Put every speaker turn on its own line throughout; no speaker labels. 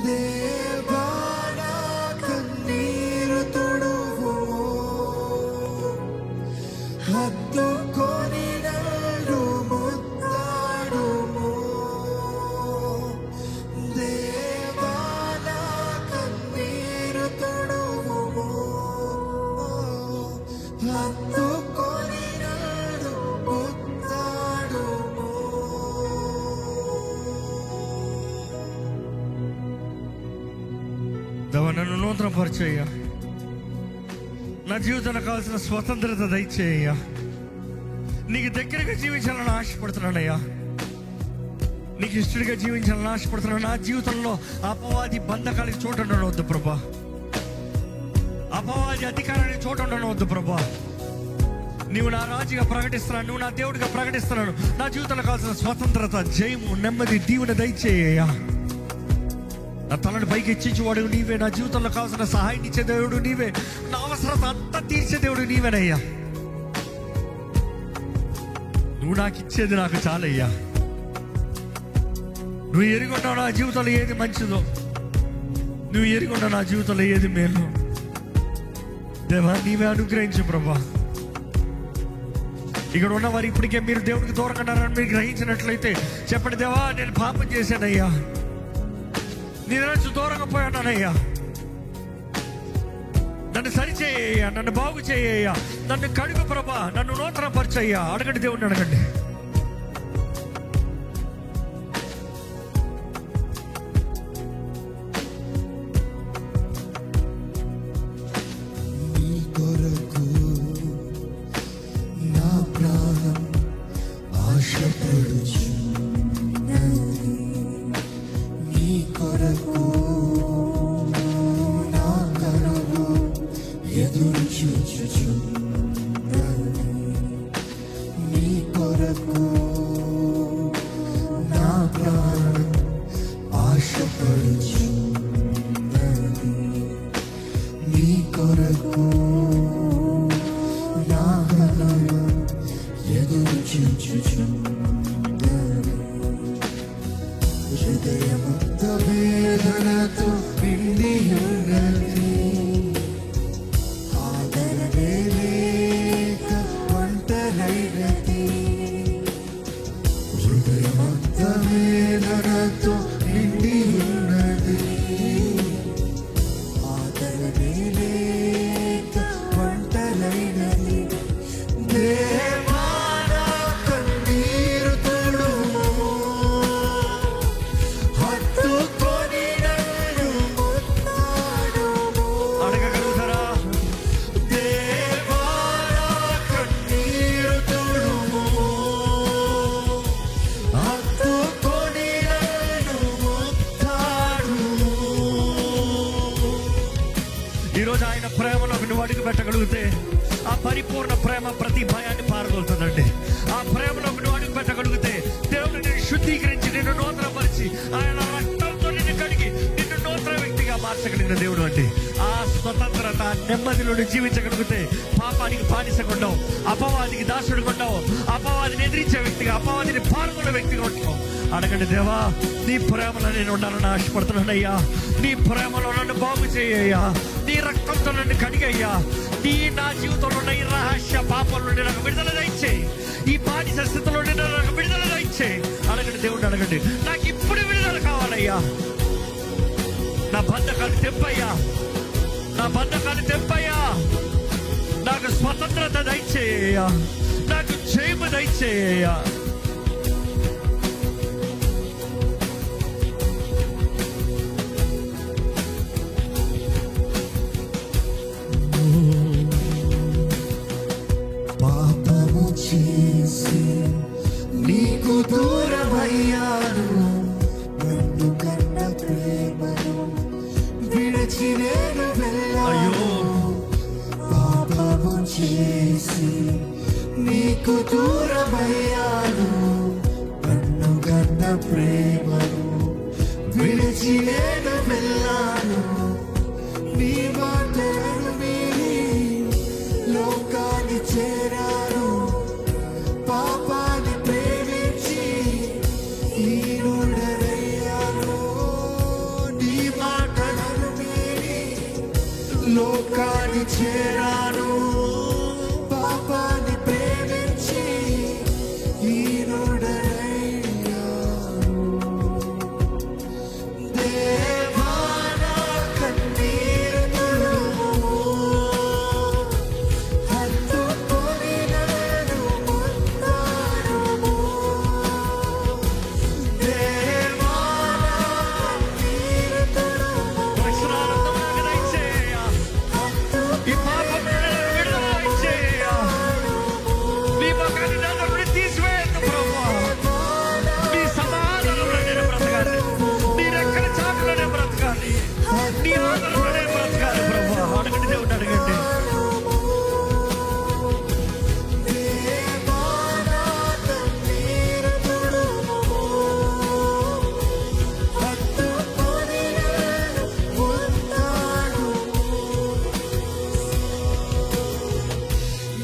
దేవా నా కన్నీరు తుడువు, హత్తుకొని నన్ను ముద్దాడుము. దేవా నా కన్నీరు తుడువు, హత్తుకొని నన్ను ముద్దాడుము. దేవా నన్ను నూతనపరిచయ్యా, నా జీవితంలో కావాల్సిన స్వతంత్రత దయచేయ్యా. నీకు దగ్గరగా జీవించాలని ఆశపడుతున్నానయ్యా, నీకు ఇష్టడిగా జీవించాలని ఆశపడుతున్నాను. నా జీవితంలో అపవాది బంధకాలకి చోటు ఉండవద్దు ప్రభా, అపవాది అధికారానికి చోటు ఉండవద్దు ప్రభా. నీవు నా రాజుగా ప్రకటిస్తున్నాను, నువ్వు నా దేవుడిగా ప్రకటిస్తున్నాను. నా జీవితంలో కావాల్సిన స్వతంత్రత, జయము, నెమ్మది, దీవెన దయచేయ్యా. నా తలను పైకి హెచ్చించేవాడు నీవే, నా జీవితంలో కావాల్సిన సహాయం ఇచ్చే దేవుడు నీవే, నా అవసరత అంతా తీర్చే దేవుడు నీవేనయ్యా. నువ్వు నాకు ఇచ్చేది నాకు చాలయ్యా. నువ్వు ఎరుగుంటావు నా జీవితంలో ఏది మంచిదో, నువ్వు ఎరుగుంటావు నా జీవితంలో ఏది మేలు. దేవా నీవే అనుగ్రహించు ప్రభా. ఇక్కడ ఉన్నవారు ఇప్పటికే మీరు దేవుడికి దూరంగా ఉన్నారని మీరు గ్రహించినట్లయితే చెప్పండి, దేవా నేను పాపం చేశానయ్యా, నేను నుంచి దూరంగా పోయానయ్యా, నన్ను సరిచేయ్యా, నన్ను బాగు చేయ్యా, నన్ను కడుగు ప్రభా, నన్ను నూతన పరిచయ్యా. అడగండి, దేవుడిని అడగండి. నీ కొరకు నా ప్రాణం ఆశపడుచు, నీ కొరకు నా కరువు ఎదురు చూచుచు, నీ కొరకు నా ప్రాణం ఆశపడుచు, నీ కొరకు నా కరువు ఎదురు చూచుచు. హృదయమంత వేదనతో నిండి ఉన్నది, ఆదరణే లేక ఒంటరైనది. హృదయమంత వేదనతో నిండి ఉన్నది, ఆదరణే లేక ఒంటరైనది. దేవా నా కన్నీరు తుడుము, హత్తుకొని నన్ను ముద్దాడుము. అడగగలుగుతారా? దేవా నా కన్నీరు తుడుము, హత్తుకొని నన్ను ముద్దాడుము. ఈరోజు ఆయన ప్రేమలోకి నువ్వు అడుగు పెట్టగలిగితే ఆ పరిపూర్ణ ప్రేమ ప్రతి భయాన్ని పారదోలుతుందండి. ఆ ప్రేమలోకి నువ్వు అడుగు పెట్టగలిగితే దేవుడు నిన్ను శుద్ధీకరించి, నిన్ను నూతనపరిచి, ఆయన రక్తంతో నిన్ను కడిగి నిన్ను నూతన వ్యక్తిగా మార్చగలిగిన దేవుడు అండి. ఆ స్వతంత్రత, నెమ్మదిలో జీవించగలిగితే పాపానికి బానిసకుండవు, అపవాదికి దాసుడుకుండవు, అపవాదిని ఎదిరించే వ్యక్తిగా, అపవాదిని పాల్గొనే వ్యక్తిగా ఉంటావు. అడగండి, దేవా నీ ప్రేమలో నేను ఉండాలని ఆశపడుతున్నానయ్యా, నీ ప్రేమలో నన్ను బాగు చేయ్యా, నీ రక్తంతో నన్ను కడిగయ్యా, నీ నా జీవితంలో ఉన్న ఈ రహస్య పాపం నుండి నాకు విడుదల దయచేయి, ఈ బానిస స్థితిలో నుండి నాకు విడుదల దయచేయి. అడగండి, దేవుడిని అడగండి, నాకు ఇప్పుడు విడుదల కావాలయ్యా, నా బంధకాలు తెప్పయ్యా, నా బంధకాలు తెప్పయ్యా, నాకు స్వతంత్రత దయచేయ్యా, నాకు జయము దయచేయ్యా. పాపము చేసి నీకు దూరమయ్యాను, నన్ను కన్న ప్రేమను విడిచి నేను వెళ్ళాను. పాపము చేసి నీకు దూరమయ్యాను, నన్ను కన్న ప్రేమను విడిచి నేను వెళ్ళాను. నీ మాటలను మీరి లోకాన్ని చేరాను, పాపాన్ని ప్రేమించి ఈనుడరయ్యాను. నీ
లోకాన్ని చేరాను, పాపాన్ని ప్రేమించి ఈనుడనయ్యాను. దేవా నా కన్నీరు తుడుము, హత్తుకొని నన్ను ముద్దాడుము. దేవా నా కన్నీరు తుడుము,
పరిశుద్ధాత్మను దయచేయ. ఈ పాపం నుండి విడుదల దయచేయ. నీ మగాన్ని నా నుండి తీసివేయద్దు ప్రభువా. నీ సమాధానంలో నేను బ్రతకాలి, నీ రెక్కల చాటులో నేను బ్రతకాలి, నీ ఆదరణలో నేను బ్రతకాలి ప్రభువా. అడగండి దేవుడు, అడగండి.
దేవా నా కన్నీరు తుడుము, హత్తుకొని నన్ను ముద్దాడుము.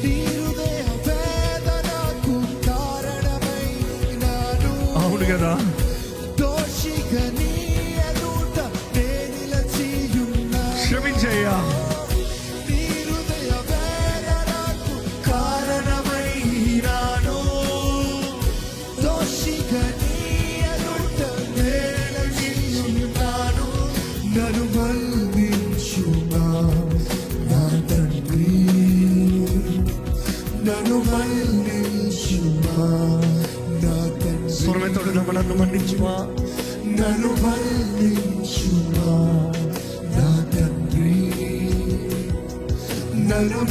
నీ హృదయ వేదనకు కారణమైనాను,
అవును కదా,
దోషిగా నీ ఎదుట నే నిలిచియున్నాను.
క్షమించయ్యా.
నీ హృదయ వేదనకు కారణమైనాను, దోషిగా నీ ఎదుట నే నిలిచియున్నాను. నన్ను మన్నించుమా నా తండ్రి, నన్ను మన్నించుమా నా తండ్రి.
స్వరమేతోడు నన్ను మన్నించుమా.
నన్ను మన్నించుమా నా తండ్రి, నన్ను